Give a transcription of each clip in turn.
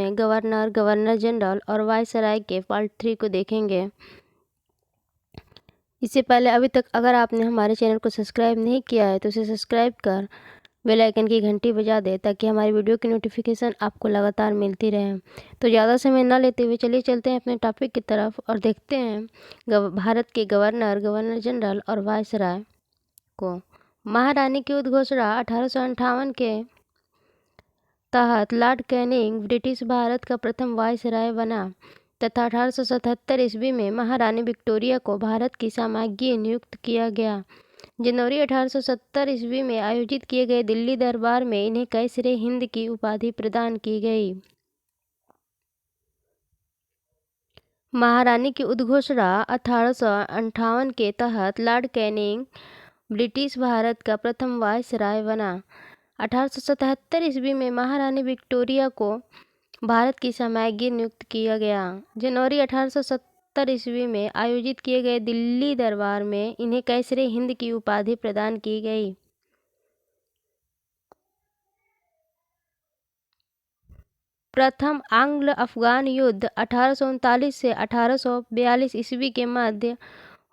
में governor, governor general और viceroy के पार्ट 3 को देखेंगे। इससे पहले अभी तक अगर आपने हमारे चैनल को सब्सक्राइब नहीं किया है तो उसे सब्सक्राइब कर बेल आइकन की घंटी बजा दे ताकि हमारी वीडियो की नोटिफिकेशन आपको लगातार मिलती रहे। तो ज़्यादा समय ना लेते हुए चलिए चलते हैं अपने टॉपिक की तरफ और देखते हैं भारत के गवर्नर, गवर्नर जनरल और वायसराय को। महारानी की उद्घोषणा 1858 के तहत लॉर्ड कैनिंग ब्रिटिश भारत का प्रथम वायसराय बना तथा 1877 ईस्वी में महारानी विक्टोरिया को भारत की साम्राज्ञी नियुक्त किया गया। जनवरी 1870 ईस्वी में आयोजित किए गए दिल्ली दरबार में इन्हें कैसरे हिंद की उपाधि प्रदान की गई। महारानी की उद्घोषणा 1858 के तहत लॉर्ड कैनिंग ब्रिटिश भारत का प्रथम वायसराय बना। 1877 ईस्वी में महारानी विक्टोरिया को भारत की साम्राज्ञी नियुक्त किया गया। जनवरी 1870 ईस्वी में आयोजित किए गए दिल्ली दरबार में इन्हें कैसरे हिंद की उपाधि प्रदान की गई। प्रथम आंग्ल अफगान युद्ध 1839 से 1842 ईस्वी के मध्य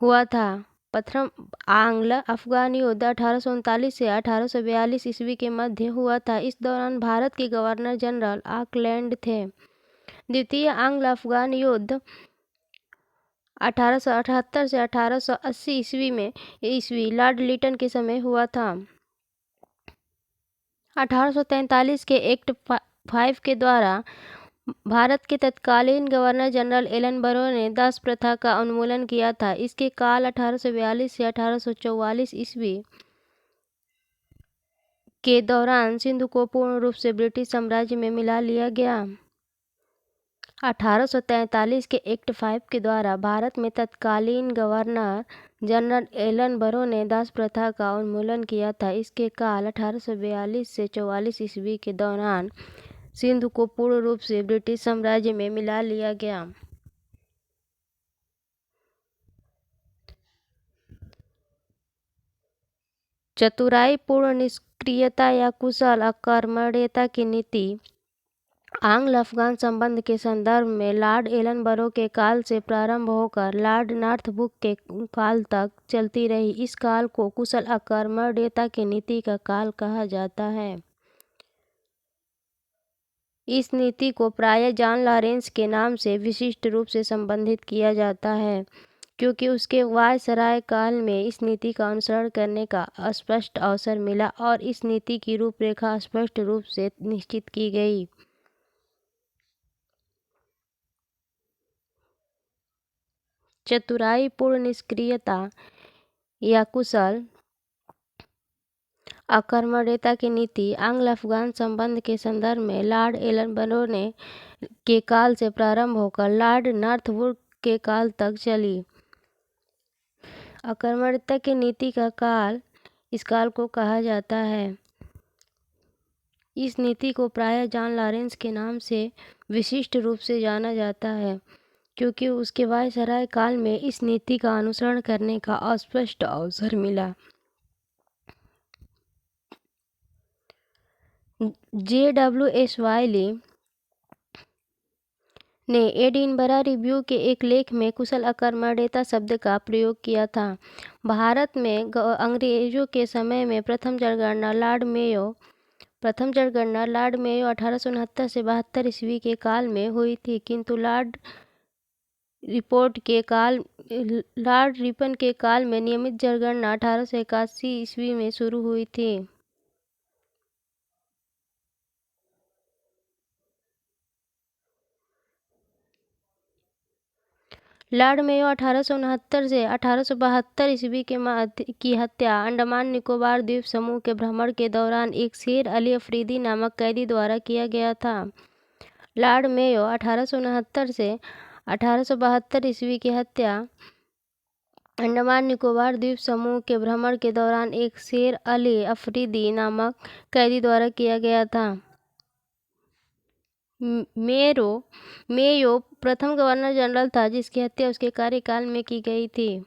हुआ था। प्रथम आंग्ल अफगान युद्ध 1839 से 1842 ईस्वी के मध्य हुआ था। इस दौरान भारत के गवर्नर जनरल ऑकलैंड थे। द्वितीय आंग्ल अफगान युद्ध 1878 से 1880 ईस्वी लॉर्ड लिटन के समय हुआ था। 1843 के एक्ट 5 के द्वारा भारत के तत्कालीन गवर्नर जनरल एलनबरो ने दास प्रथा का उन्मूलन किया था। इसके काल 1842 से 1844 ईस्वी के दौरान सिंधु को पूर्ण रूप से ब्रिटिश साम्राज्य में मिला लिया गया। 1843 के एक्ट 5 के द्वारा भारत में तत्कालीन गवर्नर जनरल एलनबरो ने दास प्रथा का उन्मूलन किया था। इसके काल 1842 से 44 ईस्वी के दौरान सिंधु को पूर्ण रूप से ब्रिटिश साम्राज्य में मिला लिया गया। चतुराईपूर्ण निष्क्रियता या कुशल अकर्मण्यता की नीति आंग्ल अफगान संबंध के संदर्भ में लॉर्ड एलनबरो के काल से प्रारंभ होकर लॉर्ड नॉर्थब्रुक के काल तक चलती रही। इस काल को कुशल अकर्मण्यता की नीति का काल कहा जाता है। इस नीति को प्रायः जॉन लॉरेंस के नाम से विशिष्ट रूप से संबंधित किया जाता है क्योंकि उसके वायसराय काल में इस नीति का अनुसरण करने का स्पष्ट अवसर मिला और इस नीति की रूपरेखा स्पष्ट रूप से निश्चित की गई। चतुराईपूर्ण निष्क्रियता या कुशल अकर्मण्यता की नीति आंग्ल अफगान संबंध के संदर्भ में लॉर्ड एलनबरो ने के काल से प्रारंभ होकर लॉर्ड नॉर्थब्रुक के काल तक चली। अकर्मण्यता की नीति का काल इस काल को कहा जाता है। इस नीति को प्रायः जॉन लॉरेंस के नाम से विशिष्ट रूप से जाना जाता है क्योंकि उसके वायसराय काल में इस नीति का अनुसरण करने का अस्पष्ट अवसर मिला। J.W.S. वायली ने एडिनबरा रिव्यू के एक लेख में कुशल अकर्मण्यता शब्द का प्रयोग किया था। भारत में अंग्रेजों के समय में प्रथम जनगणना लॉर्ड मेयो 1869 से 72 ईस्वी के काल में हुई थी, किंतु लॉर्ड रिपन के काल में नियमित जनगणना 1881 ईस्वी में शुरू हुई थी। लॉर्ड मेयो 1869 से 1872 ईस्वी के मध्य की हत्या अंडमान निकोबार द्वीप समूह के भ्रमण के दौरान एक शेर अली अफरीदी नामक कैदी द्वारा किया गया था। लॉर्ड मेयो 1869 से 1872 ईस्वी की हत्या अंडमान निकोबार द्वीप समूह के भ्रमण के दौरान एक शेर अली अफरीदी नामक कैदी द्वारा किया गया था। मेयो प्रथम गवर्नर जनरल था जिसकी हत्या उसके कार्यकाल में की गई थी।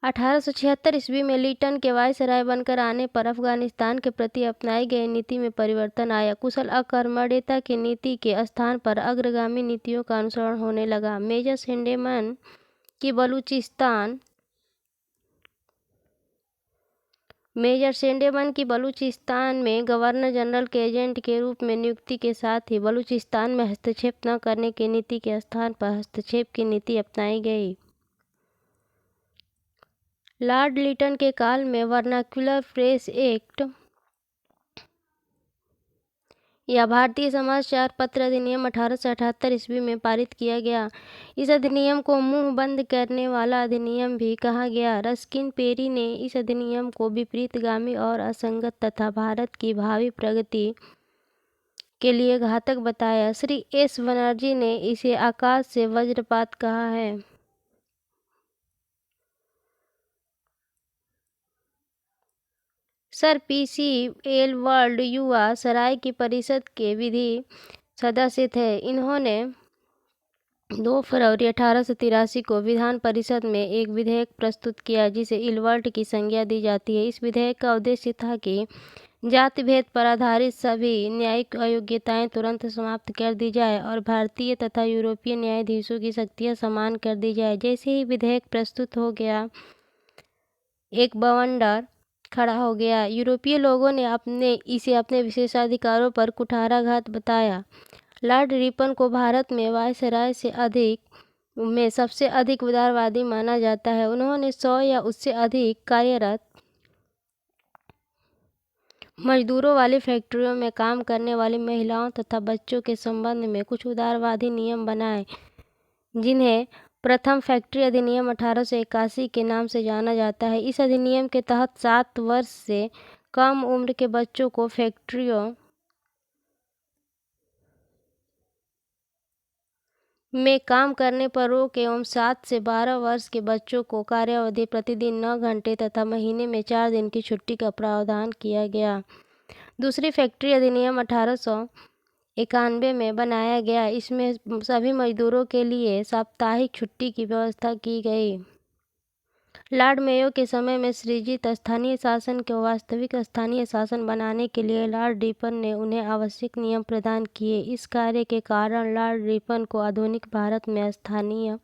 1876 ईस्वी में लिटन के वायसराय बनकर आने पर अफगानिस्तान के प्रति अपनाई गई नीति में परिवर्तन आया। कुशल अकर्मण्यता की नीति के स्थान पर अग्रगामी नीतियों का अनुसरण होने लगा। मेजर शेंडेमन की बलूचिस्तान में गवर्नर जनरल के एजेंट के रूप में नियुक्ति के साथ ही बलूचिस्तान में हस्तक्षेप न करने की नीति के स्थान पर हस्तक्षेप की नीति अपनाई गई। लॉर्ड लिटन के काल में वर्नाक्युलर प्रेस एक्ट या भारतीय समाचार पत्र अधिनियम 1878 ईस्वी में पारित किया गया। इस अधिनियम को मुंह बंद करने वाला अधिनियम भी कहा गया। रस्किन पेरी ने इस अधिनियम को विपरीतगामी और असंगत तथा भारत की भावी प्रगति के लिए घातक बताया। श्री एस बनर्जी ने इसे आकाश से वज्रपात कहा है। सर पीसी एलवर्ल्ड युवा सराय की परिषद के विधि सदस्य थे। इन्होंने 2 फरवरी 1883 को विधान परिषद में एक विधेयक प्रस्तुत किया जिसे इलवर्ल्ड की संज्ञा दी जाती है। इस विधेयक का उद्देश्य था कि जाति भेद पर आधारित सभी न्यायिक अयोग्यताएं तुरंत समाप्त कर दी जाए और भारतीय तथा यूरोपीय न्यायाधीशों की शक्तियां समान कर दी जाए। जैसे ही विधेयक प्रस्तुत हो गया, एक बवंडर खड़ा हो गया। यूरोपीय लोगों ने इसे अपने विशेषाधिकारों पर कुठाराघात बताया। लॉर्ड रिपन को भारत में वायसराय में सबसे अधिक उदारवादी माना जाता है। उन्होंने 100 या उससे अधिक कार्यरत मजदूरों वाली फैक्ट्रियों में काम करने वाली महिलाओं तथा बच्चों के संबंध में कुछ उदारवादी नियम बनाए, जिन्हें प्रथम फैक्ट्री अधिनियम 1881 के नाम से जाना जाता है। इस अधिनियम के तहत 7 वर्ष से कम उम्र के बच्चों को फैक्ट्रियों में काम करने पर रोक एवं 7 से 12 वर्ष के बच्चों को कार्यावधि प्रतिदिन 9 घंटे तथा महीने में 4 दिन की छुट्टी का प्रावधान किया गया। दूसरी फैक्ट्री अधिनियम 1891 में बनाया गया। इसमें सभी मजदूरों के लिए साप्ताहिक छुट्टी की व्यवस्था की गई। लॉर्ड मेयो के समय में सृजित स्थानीय शासन को वास्तविक स्थानीय शासन बनाने के लिए लॉर्ड रिपन ने उन्हें आवश्यक नियम प्रदान किए। इस कार्य के कारण लॉर्ड रिपन को आधुनिक भारत में स्थानीय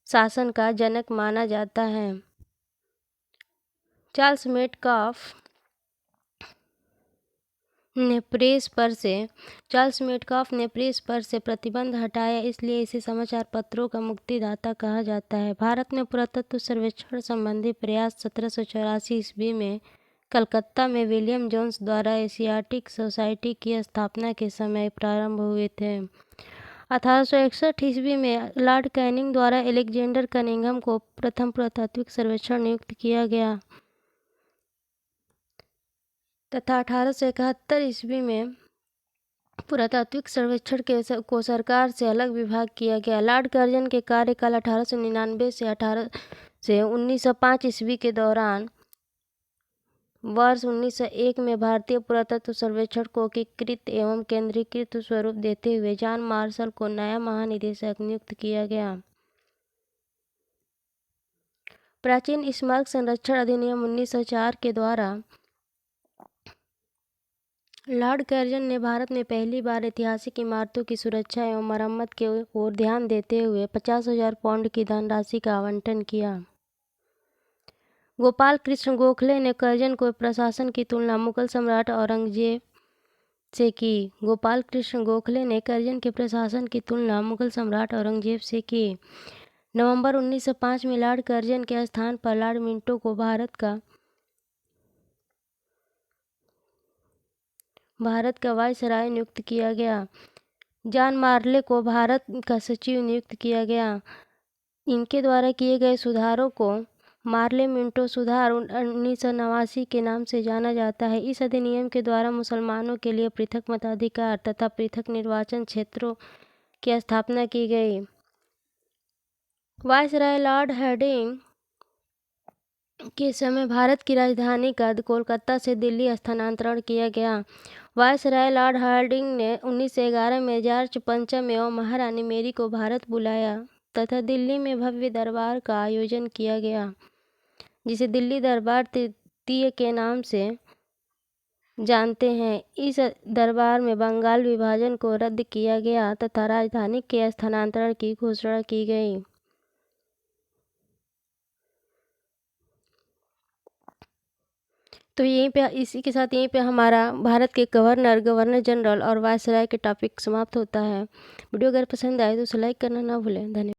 शासन का जनक माना जाता है। चार्ल्स मेटकाफ ने प्रेस पर से प्रतिबंध हटाया, इसलिए इसे समाचार पत्रों का मुक्तिदाता कहा जाता है। भारत में पुरातत्व सर्वेक्षण संबंधी प्रयास 1784 ईस्वी में कलकत्ता में विलियम जोन्स द्वारा एशियाटिक सोसाइटी की स्थापना के समय प्रारंभ हुए थे। 1861 ईस्वी में लॉर्ड कैनिंग द्वारा एलेक्जेंडर कनिंघम को प्रथम पुरातात्विक सर्वेक्षण नियुक्त किया गया तथा 1871 ईस्वी में पुरातात्विक सर्वेक्षण को सरकार से अलग विभाग किया गया। लॉर्ड कर्जन के कार्यकाल 1899 से 1905 ईस्वी के दौरान वर्ष 1901 में भारतीय पुरातत्व सर्वेक्षण को एकीकृत एवं केंद्रीकृत स्वरूप देते हुए जॉन मार्शल को नया महानिदेशक नियुक्त किया गया। प्राचीन स्मारक संरक्षण अधिनियम 1904 के द्वारा लॉर्ड कर्जन ने भारत में पहली बार ऐतिहासिक इमारतों की सुरक्षा एवं मरम्मत की ओर ध्यान देते हुए 50,000 पाउंड की धनराशि का आवंटन किया। गोपाल कृष्ण गोखले ने कर्जन को प्रशासन की तुलना मुगल सम्राट औरंगजेब से की। गोपाल कृष्ण गोखले ने कर्जन के प्रशासन की तुलना मुगल सम्राट औरंगजेब से की। नवंबर 1905 में लॉर्ड कर्जन के स्थान पर लॉर्ड मिंटो को भारत का वायसराय नियुक्त किया गया। जॉन मार्ले को भारत का सचिव नियुक्त किया गया। इनके द्वारा किए गए सुधारों को मार्ले मिंटो सुधार 1989 के नाम से जाना जाता है। इस अधिनियम के द्वारा मुसलमानों के लिए पृथक मताधिकार तथा पृथक निर्वाचन क्षेत्रों की स्थापना की गई। वायसराय लॉर्ड हार्डिंग के समय भारत की राजधानी का कोलकाता से दिल्ली स्थानांतरण किया गया। वायसराय लॉर्ड हार्डिंग ने 1911 में जॉर्ज पंचम एवं महारानी मेरी को भारत बुलाया। तथा दिल्ली में भव्य दरबार का आयोजन किया गया, जिसे दिल्ली दरबार तृतीय के नाम से जानते हैं। इस दरबार में बंगाल विभाजन को रद्द किया गया तथा राजधानी के स्थानांतरण की घोषणा की गई। तो यहीं पे इसी के साथ यहीं पे हमारा भारत के गवर्नर जनरल और वायसराय के टॉपिक समाप्त होता है। वीडियो अगर पसंद आए तो उसे लाइक करना ना भूलें। धन्यवाद।